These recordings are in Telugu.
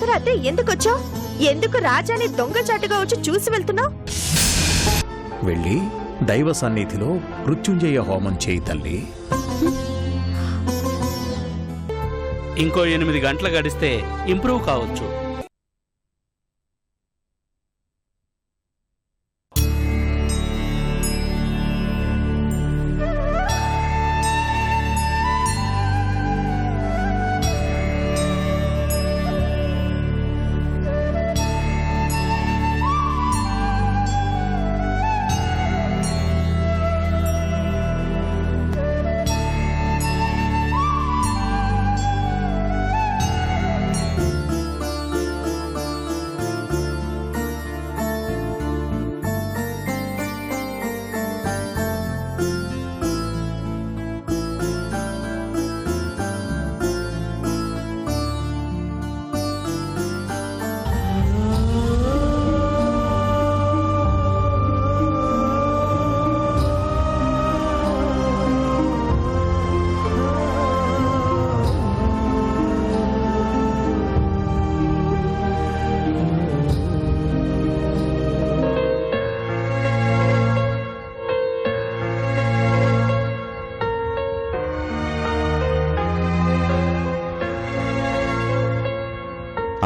అర్ధరాత్రి ఎందుకొచ్చావు? ఎందుకు రాజాని దొంగచాటుగా వచ్చి చూసి వెళ్తున్నావు? వెళ్ళి దైవ సన్నిధిలో మృత్యుంజయ హోమం చేయి తల్లి. ఇంకో 8 గంటలు గడిస్తే ఇంప్రూవ్ కావచ్చు.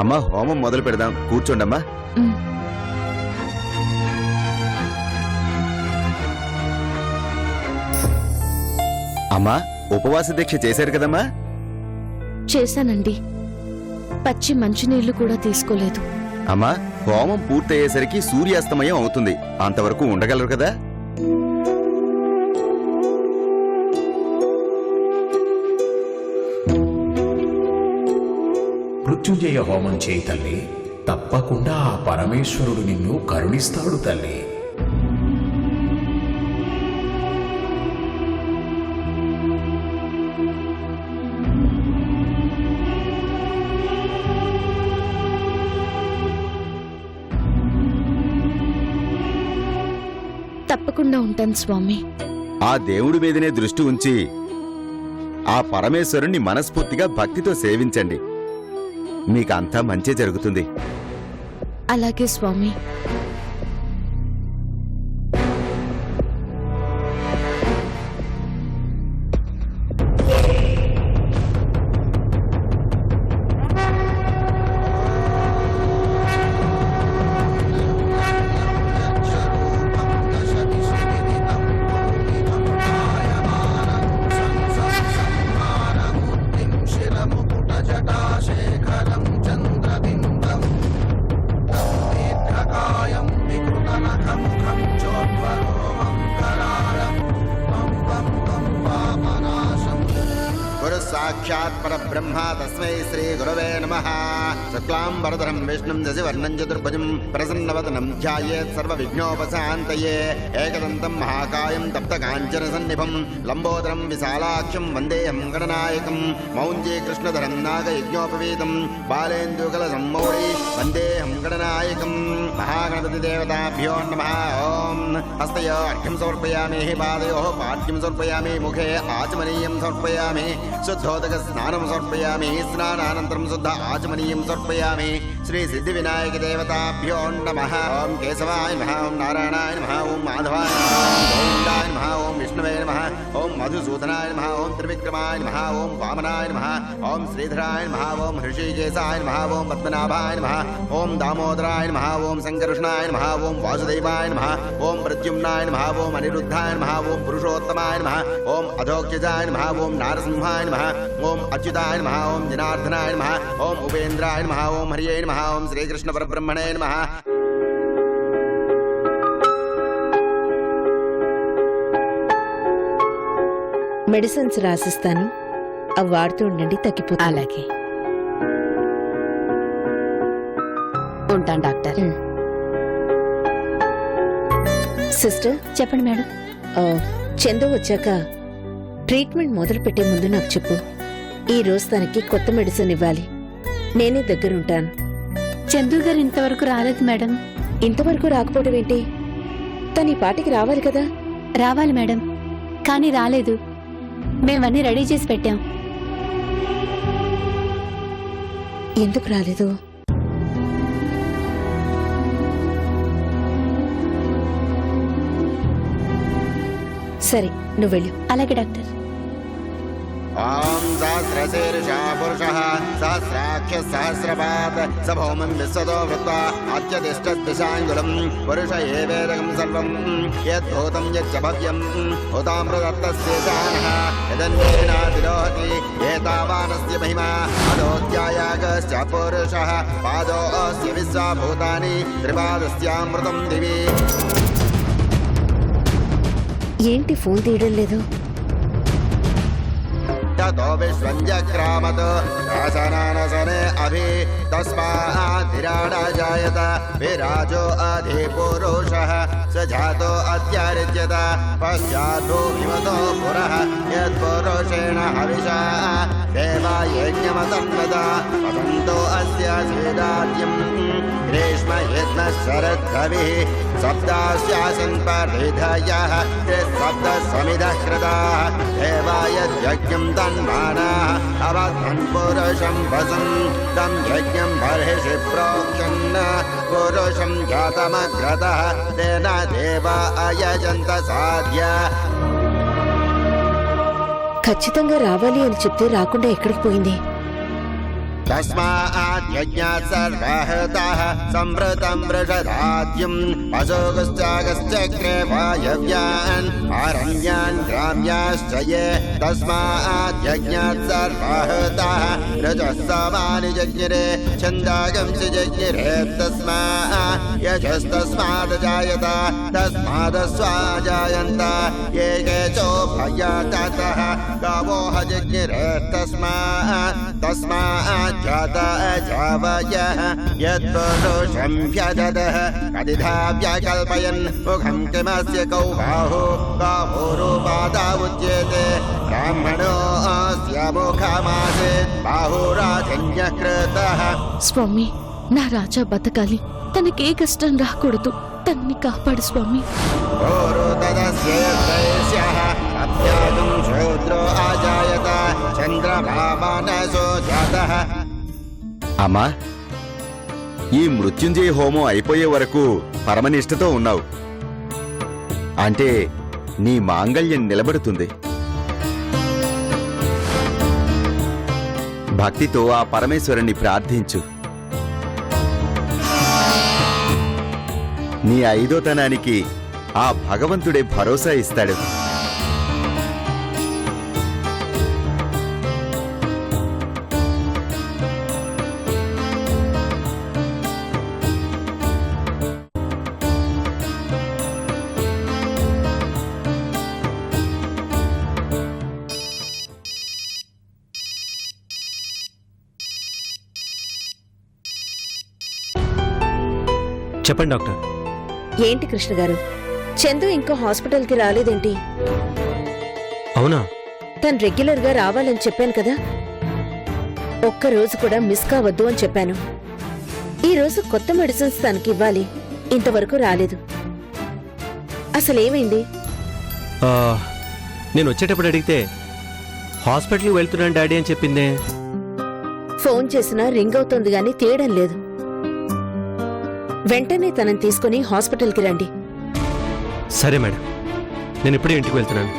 అమ్మా, హోమం మొదలు పెడదాం. కూర్చోండమ్మా. అమ్మా, ఉపవాస దీక్ష చేశారు కదమ్మా? చేశానండి. పచ్చి మంచినీళ్లు కూడా తీసుకోలేదు. అమ్మా, హోమం పూర్తయ్యేసరికి సూర్యాస్తమయం అవుతుంది. అంతవరకు ఉండగలరు కదా? మృత్యుంజయ హోమం చేయి తల్లి. తప్పకుండా ఆ పరమేశ్వరుడు నిన్ను కరుణిస్తాడు తల్లి. తప్పకుండా ఉంటాను స్వామి. ఆ దేవుడి మీదనే దృష్టి ఉంచి ఆ పరమేశ్వరుణ్ణి మనస్ఫూర్తిగా భక్తితో సేవించండి. మీకంతా మంచి జరుగుతుంది. అలాగే స్వామి. साक्षात् परब्रह्म तस्मै श्री गुरवे नमः। शुक्लांबरधरं विष्णुं शशिवर्णं चतुर्भुजं प्रसन्नवदनं ध्यायेत् सर्वविघ्नोपशान्तये। एकदन्तं महाकायं तप्तकाञ्चनसन्निभं लम्बोदरं विशालाक्षं वन्देऽहं गणनायकं। मौञ्जी कृष्णधरं नागयज्ञोपवीतं बालेन्दुकलशं मौळी वन्देऽहं गणनायकं। महागणपतिदेवताभ्यो नमः। ॐ हस्तयो अर्घ्यं समर्पयामि, पादयोः पाद्यं समर्पयामि, मुखे आचमनीयं समर्पयामि, शुद्धोदक स्नानं समर्पयामि, स्नानानन्तरं शुद्ध आचमनीयं समर्पयामि। श्री सिद्धिविनायक देवताभ्यो नमः। ओं केशवाय नमः, ओं नारायणाय नमः, ओं माधवाय नमः, ओं गोविन्दाय नमः, ओं विष्णवे नमः, ओं मधुसूदनाय नमः, ओं त्रिविक्रमाय नमः, ओं वामनाय नमः, ओं श्रीधराय नमः, ओं हृषिकेशाय नमः, ओं पद्मनाभाय नमः, ओं दामोदराय नमः, ओं संकर्षणाय नमः, ओं वासुदेवाय नमः, ओं प्रद्युम्नाय नमः, ओं अनिरुद्धाय नमः, ओं पुरुषोत्तमाय नमः, ओं अधोक्षजाय नमः, ओं नारसिंहाय नमः, ओं अच्युताय नमः, ओं जनार्दनाय नमः, ओं उपेन्द्राय नमः, ओं हरिये नमः, ओं श्रीकृष्ण परब्रह्मणे नमः। మెడిసిన్స్ రాసిస్తాను, అవి వాడుతూ ఉండండి, తగ్గిపోతుంది. అలాగే ఉంటాను డాక్టర్. సిస్టర్ చెప్పండి మేడం. చందు వచ్చాక ట్రీట్మెంట్ మొదలు పెట్టే ముందు నాకు చెప్పు. ఈ రోజు తనకి కొత్త మెడిసిన్ ఇవ్వాలి. నేనే దగ్గరుంటాను. చందు గారు ఇంతవరకు రాలేదు మేడం. ఇంతవరకు రాకపోవడం ఏంటి? తను ఈ పాటికి రావాలి కదా. రావాలి మేడం, కానీ రాలేదు. మేమన్నీ రెడీ చేసి పెట్టాం. ఎందుకు రాలేదు? సరే నువ్వు వెళ్ళు. అలాగే డాక్టర్. ॐ सहस्रशीर्षा पुरुषः सहस्राक्षः सहस्रपात् स भौमन् विश्वतो वृत्वा अत्यतिष्ठद्दिशाङ्गुलम् पुरुष एवेदकं सर्वम् यद्भूतं यच्च भव्यम् हुतामृतत्तस्येषानः यदन्येनातिरोहति एतावानस्य महिमा अधोऽध्यायागश्च पुरुषः पादोऽस्य विश्वाभूतानि त्रिपादस्यामृतं दिवि. ఏంటి ఫోన్ తీయడం లేదు? ततो विश्वञ्जक्रामत् शासनानसने अभि तस्माद्धिराडाजायत विराजो अधिपुरुषः स जातो अत्यारिच्यत पश्चातो हिमतो पुरः यत्पुरुषेण हविषा देवायज्ञमतन्वत वसन्तो अस्य सेदाद्यम् ग्रीष्म यज्ञः शरद्भविः सप्तास्यासन् परिधयः त्रिसप्तसमिधः कृताः देवायज्ञम् तन्मानाः अवध्वन् पुरुषं वसन् तं यज्ञं बर्हिषि प्रोक्षन् पुरुषं जातमग्रतः तेन देवा अयजन्त साध्य. ఖచ్చితంగా రావాలి అని చెప్తే రాకుండా ఎక్కడికి పోయింది? तस्मात् यज्ञात् सर्वहृतः संवृतं वृषदाद्यम् अशोकश्चागश्चक्रे वायव्यान् आरण्यान् ग्राम्याश्च ये तस्मात् यज्ञात् सर्वहृतः रजः समानि जज्ञिरे छन्दागंसि जज्ञिरे तस्मात् यजस्तस्मात् जायत तस्मादस्वाजायन्त ये केचोभयतः गावोह जज्ञिरे तस्मात् जाता अजावयः यत्पुरुषं व्यददः कदिधा व्यकल्पयन् मुखं किमस्य कौ बाहुरूपादा उच्यते ब्राह्मणो अस्य मुखमासीत् बाहुराजन्यः कृतः. స్వామి, నా రాజా బతకాలి, తనకే కష్టం రాకూడదు, తన్ని కాపాడు స్వామి. अभ्यागं शूद्रो अजायत चन्द्रभामानसो जातः. అమ్మా, ఈ మృత్యుంజయ హోమం అయిపోయే వరకు పరమనిష్టతో ఉన్నావు అంటే నీ మాంగళ్యం నిలబడుతుంది. భక్తితో ఆ పరమేశ్వరుని ప్రార్థించు. నీ ఐదోతనానికి ఆ భగవంతుడే భరోసా ఇస్తాడు. చెప్పండి డాక్టర్. ఏంటి కృష్ణ గారు, చందు ఇంకా హాస్పిటల్కి రాలేదేంటి? అవునా? తను రెగ్యులర్ గా రావాలని చెప్పాను కదా, ఒక్కరోజు కూడా మిస్ కావద్దు అని చెప్పాను. ఈ రోజు కొత్త మెడిసిన్స్ తనకి ఇవ్వాలి, ఇంతవరకు రాలేదు. అసలేమైంది? నేను వచ్చేటప్పుడు అడిగితే హాస్పిటల్కి వెళ్తున్నాను డాడీ అని చెప్పిందే. ఫోన్ చేసినా రింగ్ అవుతోంది గాని తీయడం లేదు. వెంటనే తనని తీసుకుని హాస్పిటల్కి రండి. సరే మేడం, నేను ఇప్పుడే ఇంటికి వెళ్తున్నాను.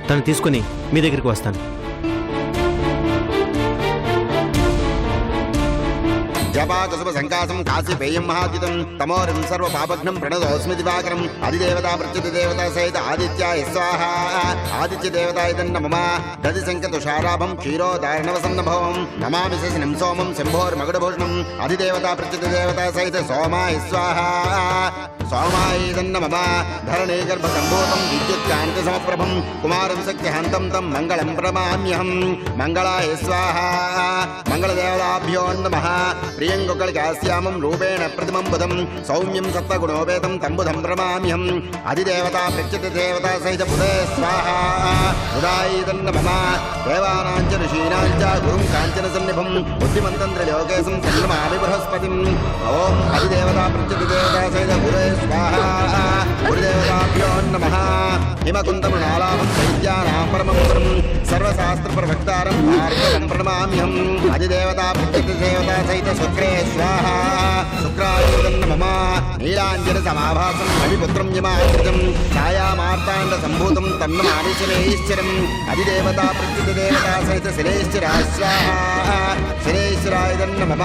తను తీసుకుని మీ దగ్గరికి వస్తాను. జపాకుసుమ సంకాసం కాశీపేయం మహాద్యుతం తమోరిం సర్వ పాపఘ్నం ప్రణతోస్మి దివాకరం అధిదేవతా ప్రత్యుత దేవతా సహిత ఆదిత్యాయ స్వాహ. ఆదిత్య దేవతాయ నమః. దది సంకతుషారాభం క్షీరోదారణవసన్నభవం నమామి శశినం సోమం శంభోర్మగడభూషణం అధిదేవతా ప్రత్యుత దేవతా సహిత సోమాయ స్వాహ. సోమాయ నమః. ధరణే గర్భ సంభూతం విద్యుత్కాంతి సమప్రభం కుమారం శక్తిహంతం తం మంగళం ప్రణమామ్యహం. మంగళాయ స్వాహ. మంగళదేవతాభ్యో నమః. ప్రియంగుకళికాశ్యామం రూపేణ ప్రతిమం బుధం సౌమ్యం సత్వగుణోపేతం తం బుధం ప్రణమామ్యహం. అధిదేవతా ప్రత్యుత దేవతా సహిత బుధే స్వాహ. బుధాయ నమః. దేవానాంచ ఋషీణాంచ గురుం కాంచన సన్నిభం బుద్ధిమంతం త్రిలోకేశం ప్రణమామి బృహస్పతిం. ఓం అధిదేవతా ప్రత్యుత దేవతా సహిత బుధే స్వాహ. గురుదేవతాభ్యో నమః. హిమకుంతమృణాలాభం దైత్యానాం పరమం సర్వశాస్త్ర ప్రవక్తారం భార్గవం ప్రణమామ్యహం. అధిదేవత ప్రత్యక్షదేవత సహిత శుక్రే స్వాహ శుక్రాయుధన్న మమ నీలాంజన సమాభాసం రవిపుత్రం యమాశ్రితం ఛాయామార్తాండ సంభూతం తన్నమామి శనేశ్వరం అధిదేవత ప్రత్యక్షదేవత సహిత శనేశ్వరా స్వాహ శనేశ్వరాయుధన్న మమ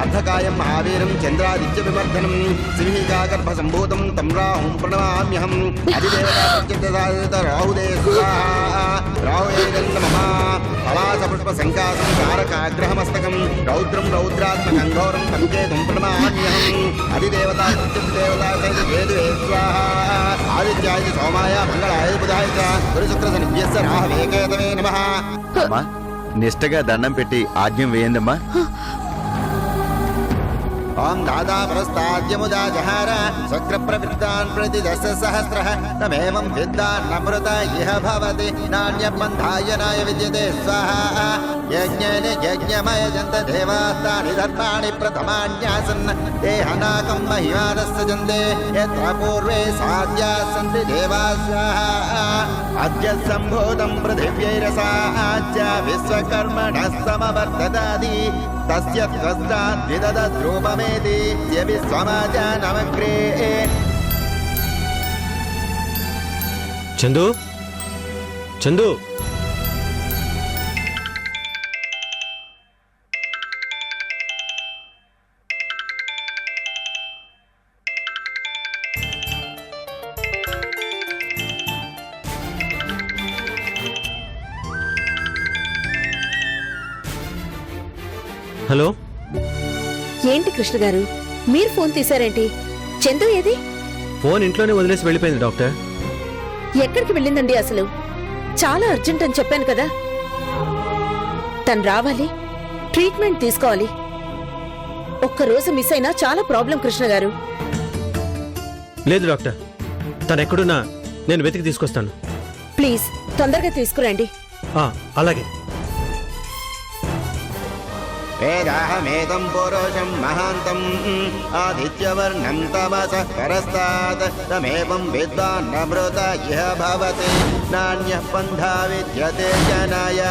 అర్ధకాయం మహావీరం చంద్రాదిత్య విమర్ధనం సింహికాగర్భ సంభూతం తం రాహుం ప్రణమామ్యహం అధిదేవత ప్రత్యక్ష రాహుదే స్వాహ రాహుయేదన్న మమ పలాస పుష్ప సంకాసం కారకాగ్రహమస్తకం రౌద్రం రౌద్రాత్మకం ఘోరం సంకేతం ప్రణమామ్యహం అధిదేవత ప్రత్యక్షదేవత సహిత కేతువే స్వాహ ఆదిత్యాయ సోమాయ మంగళాయ బుధాయ చ గురుశుక్ర శనిభ్యస్య రాహవే కేతవే నమః. అమ్మా నిష్టగా దండం పెట్టి ఆజ్ఞం వేయండమ్మా. ఓం దాదా పురస్తాద్యముదా జహార శక్ర ప్రవృత్తాన్ ప్రతి దశ సహస్రః తమేవం విద్వాన్ నమృత ఇహ భవతి నాణ్యబంధాయనాయ విద్యతే స్వాహా యజ్ఞేన యజ్ఞమయజంత దేవాస్తాని ధర్మాణి ప్రథమాన్యాసన్ దేహనాకం మహిమానస్సజంతే యత్ర పూర్వే సాధ్యా సంతి దేవా స్వాహా అద్య సంభూతం పృథివ్యైరసాజ్య విశ్వకర్మణః సమవర్తదాది తస్య త్వస్తా ద్విదద్రూపమేతి విశ్వమాజానమగ్రే. చందు చందు హలో ఏంటి కృష్ణ గారు మీరు ఫోన్ తీశారేంటి? చందు ఏది? ఫోన్ ఇంట్లోనే వదిలేసి వెళ్ళిపోయింది డాక్టర్. ఎక్కడికి వెళ్ళిందండి అసలు? చాలా అర్జెంట్ అని చెప్పాను కదా. తను రావాలి, ట్రీట్మెంట్ తీసుకోవాలి. ఒక్కరోజు మిస్ అయినా చాలా ప్రాబ్లం కృష్ణ గారు. లేదు డాక్టర్, తను ఎక్కడున్నా నేను వెతికి తీసుకొస్తాను. ప్లీజ్ తొందరగా తీసుకురండి. అలాగే. వేదాహమేతం పురుషం మహాంతం ఆదిత్యవర్ణం తమసః పరస్తాత్ తమేవం విద్వాన్ నమృత ఇహ భవతి నాణ్యః పంథా విద్యతే జనాయ.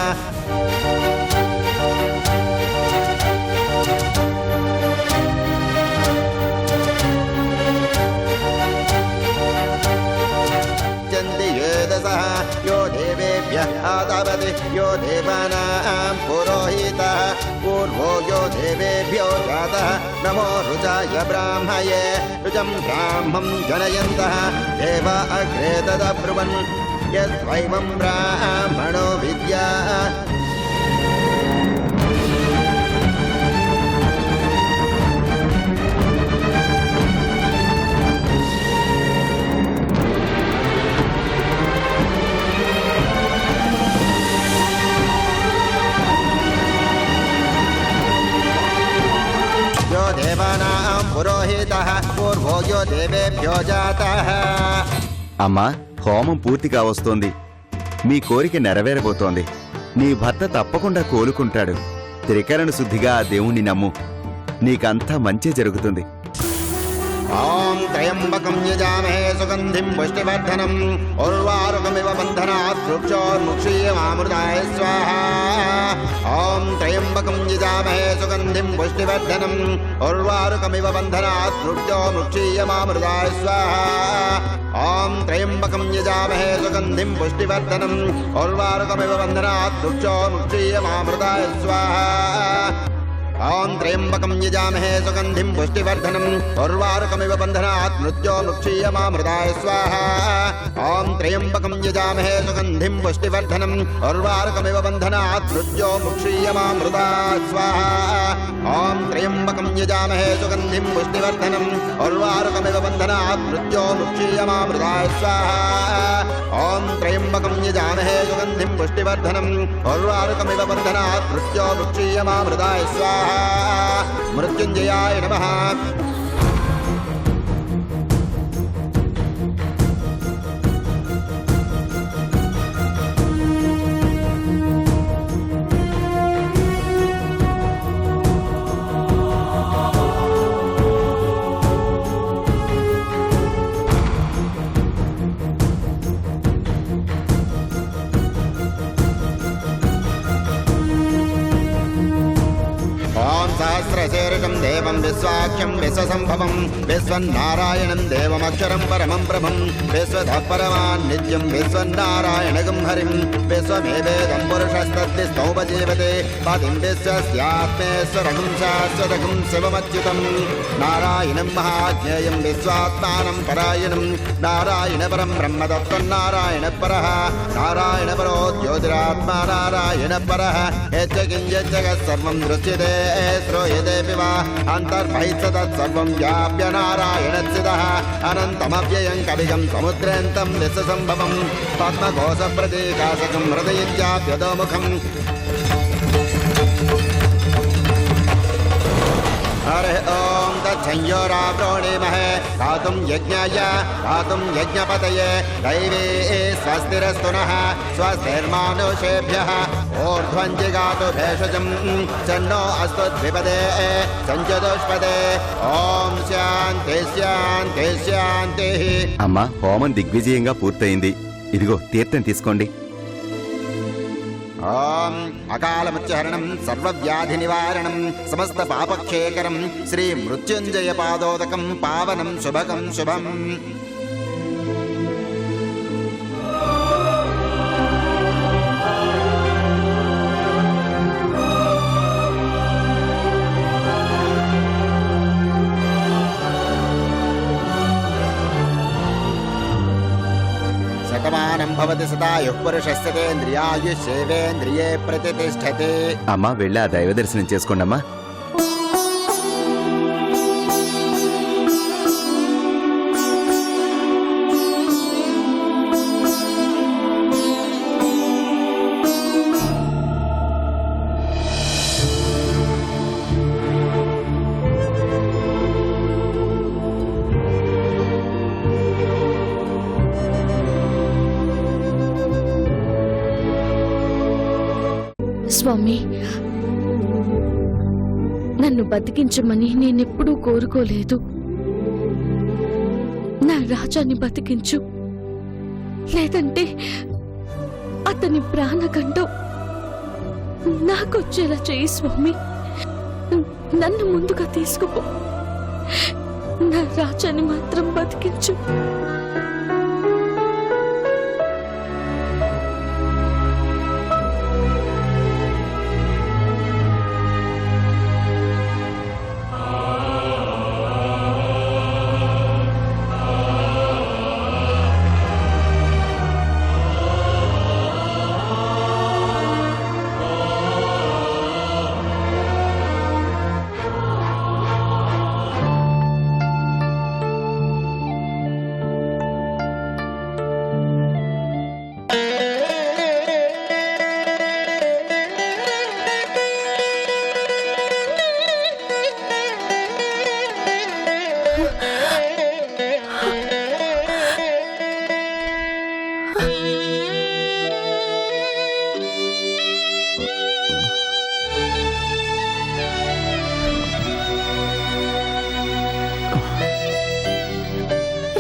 यो देवेभ्यः आदावति यो देवानां पुरोहितः पूर्वो यो देवेभ्यो जातः नमो रुचाय ब्राह्मये रुचं ब्राह्मं जनयन्तः देवा अग्रे तदब्रुवन् यद्वैवं ब्राह्मणो विद्या. దేవానాం పురోహితః పూర్వో యో దేవేభ్యో జాతః. అమ్మా హోమం పూర్తిగా వస్తోంది. మీ కోరిక నెరవేరబోతోంది. నీ భర్త తప్పకుండా కోలుకుంటాడు. త్రికరణ శుద్ధిగా ఆ దేవుణ్ణి నమ్ము. నీకంతా మంచి జరుగుతుంది. ఓం త్రయంబకం యజామహే సుగంధిం పుష్టివర్ధనం ఉర్వారుకమివ బంధనాత్ వృక్షోన్ముక్షీయమామృతాయ స్వాహా. ఓం త్రయంబకం యజామహే సుగంధిం పుష్టివర్ధనం ఉర్వారుకమివ బంధనాత్ వృక్షోన్ముక్షీయమామృతాయ స్వాహా. ఓం త్రయంబకం యజామహే సుగంధిం పుష్టివర్ధనం ఉర్వారుకమివ బంధనాత్ వృక్షోన్ముక్షీయమామృతాయ స్వాహా. ఓం త్రయంబకం యజామహే సుగంధిం పుష్టివర్ధనం ఉర్వారుకమివ బంధనాత్ మృత్యోర్ముక్షీయమామృతాయ స్వాహా. ఓం త్రయంబకం యజామహే సుగంధిం పుష్టివర్ధనం ఉర్వారుకమివ బంధనాత్ మృత్యోర్ముక్షీయమామృతాయ స్వాహా. ఓం త్రయంబకం యజామహే సుగంధిం పుష్టివర్ధనం ఉర్వారుకమివ బంధనాత్ మృత్యోర్ముక్షీయమామృతాయ స్వాహా. ఓం త్రయంబకం యజామహే సుగంధిం పుష్టివర్ధనం ఉర్వారుకమివ బంధనాత్ మృత్యోర్ముక్షీయమామృతాయ స్వాహా. మృత్యుంజయాయ నమః. सहस्रशीर्षं देवं विश्वाख्यं विश्वसम्भवं विश्वन्नारायणं देवमक्षरं परमं प्रभं विश्वतः परमान् नित्यं विश्वन्नारायणगं हरिं विश्वमेवेदं पुरुषस्तद्विष्णोपजीवते पतिं विश्वस्यात्मेश्वरगं शाश्वतगं शिवमच्युतं नारायणं महाज्ञेयं विश्वात्मानं परायणं नारायण परं ब्रह्म तत्त्वन्नारायण परः नारायण परो ज्योतिरात्मा नारायण परः यच्च किञ्चित् सर्वं दृश्यते श्रूयते वा अन्तर्बहिः तत्सर्वं व्याप्य नारायणस्थितः अनन्तमव्ययं कलिगं समुद्रेन्तं विश्वसम्भवं पद्मकोशप्रतीकाशकं हृदयञ्चाप्यधोमुखम् हरे ओम तत्संयोरावृणीमहे गातुं यज्ञाय गातुं यज्ञपतये दैवे स्वस्तिरस्तु नः स्वस्तिर्मानुषेभ्यः ऊर्ध्वं जिगातु भेषजं चन्नो अस्तु द्विपदे चञ्चतुष्पदे ओम శాంతి శాంతి శాంతి. అమ్మా హోమం దిగ్విజయంగా పూర్తయింది. ఇదిగో తీర్థం తీసుకోండి. ఓం అకాలముచ్చహరణం సర్వవ్యాధి నివారణం సమస్త పాపక్షేకరం శ్రీ మృత్యుంజయ పాదోదకం పావనం శుభకం శుభం. శతమానం భవతి సదాయుః పురుషస్యేంద్రియాయుష్యేవేంద్రియే ప్రతిష్టతే. అమ్మా వెళ్ళి ఆ దైవ దర్శనం చేసుకోండి అమ్మా. స్వామి, నన్ను బతికించమని నేనెప్పుడూ కోరుకోలేదు. నా రాజాన్ని బతికించు, లేదంటే అతని ప్రాణగండం నాకొచ్చేలా చేయి స్వామి. నన్ను ముందుగా తీసుకుపో, నా రాజాన్ని మాత్రం బతికించు.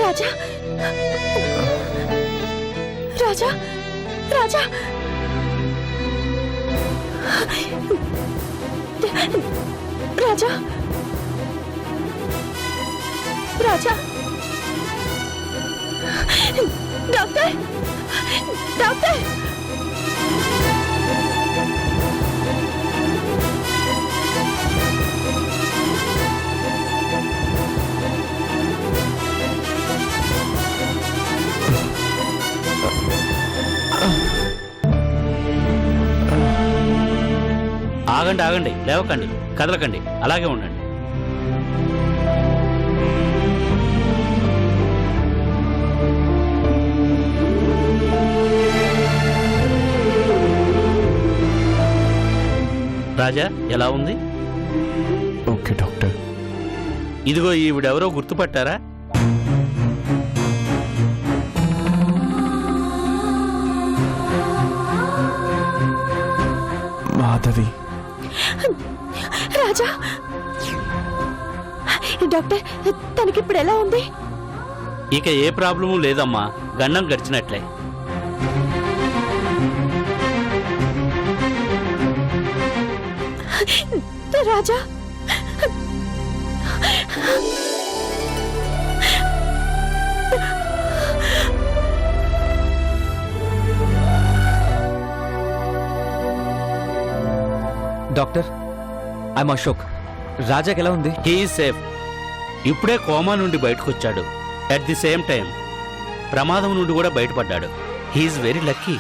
రాజా, రాజా, రాజా, రాజా, రాజా, డాక్టర్, డాక్టర్. ఆగండి ఆగండి, లేవకండి, కదలకండి, అలాగే ఉండండి. రాజా ఎలా ఉంది? Okay doctor. ఇదిగో ఈవిడెవరో గుర్తుపట్టారా? మాధవి. రాజా, డాక్టర్ తనకిప్పుడు ఎలా ఉంది? ఇక ఏ ప్రాబ్లము లేదమ్మా, గండం గడిచినట్లే. Raja, doctor I'm Ashok. రాజాకి ఎలా ఉంది? He safe. ఇప్పుడే కోమా నుండి బయటకొచ్చాడు. అట్ ది సేమ్ టైం ప్రమాదం నుండి కూడా బయటపడ్డాడు. He's very lucky.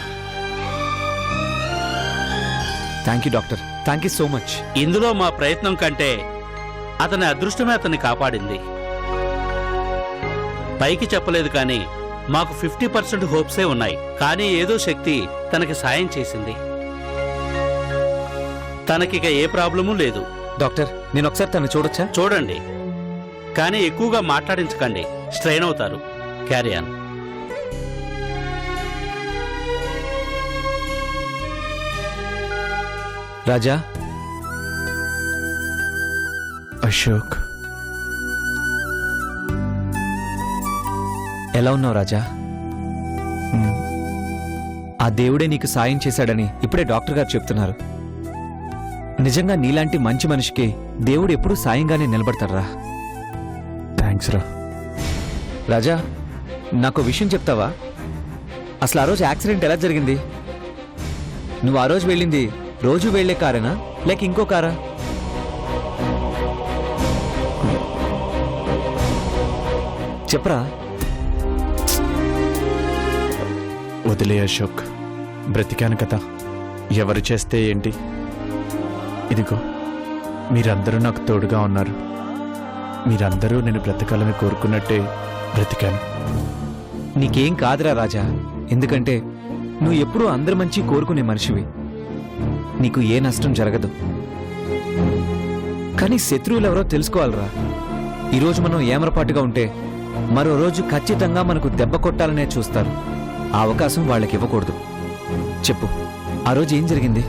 Thank you doctor, thank you so much. ఇందులో మా ప్రయత్నం కంటే అతని అదృష్టమే అతన్ని కాపాడింది. పైకి చెప్పలేదు కానీ మాకు 50% హోప్సే ఉన్నాయి. కానీ ఏదో శక్తి తనకి సాయం చేసింది. తనకిక ఏ ప్రాబ్లమూ లేదు. డాక్టర్ నేను ఒకసారి తను చూడొచ్చా? చూడండి, కానీ ఎక్కువగా మాట్లాడించకండి, స్ట్రెయిన్ అవుతారు. Carry on. రాజా. అశోక్, ఎలా ఉన్నావు రాజా? ఆ దేవుడే నీకు సాయం చేశాడని ఇప్పుడే డాక్టర్ గారు చెప్తున్నారు. నిజంగా నీలాంటి మంచి మనిషికి దేవుడు ఎప్పుడూ సాయంగానే నిలబడతారా? థ్యాంక్స్ రా. రాజా, నాకు విషయం చెప్తావా? అసలు ఆ రోజు యాక్సిడెంట్ ఎలా జరిగింది? నువ్వు ఆ రోజు వెళ్ళింది రోజు వెళ్లే కారేనా లేక ఇంకో కారా? చెప్పరా. వదిలే అశోక్, బ్రతికాను కదా, ఎవరు చేస్తే ఏంటి? ఇదిగో మీరందరూ నాకు తోడుగా ఉన్నారు. మీరందరూ నేను బ్రతకాలని కోరుకున్నట్టే బ్రతికాను. నీకేం కాదురా రాజా, ఎందుకంటే నువ్వు ఎప్పుడూ అందరి మంచి కోరుకునే మనిషివి. నీకు ఏ నష్టం జరగదు. కానీ శత్రువులు ఎవరో తెలుసుకోవాలరా. ఈరోజు మనం ఏమరపాటుగా ఉంటే మరో రోజు ఖచ్చితంగా మనకు దెబ్బ కొట్టాలనే చూస్తారు. ఆ అవకాశం వాళ్ళకి ఇవ్వకూడదు. చెప్పు, ఆ రోజు ఏం జరిగింది?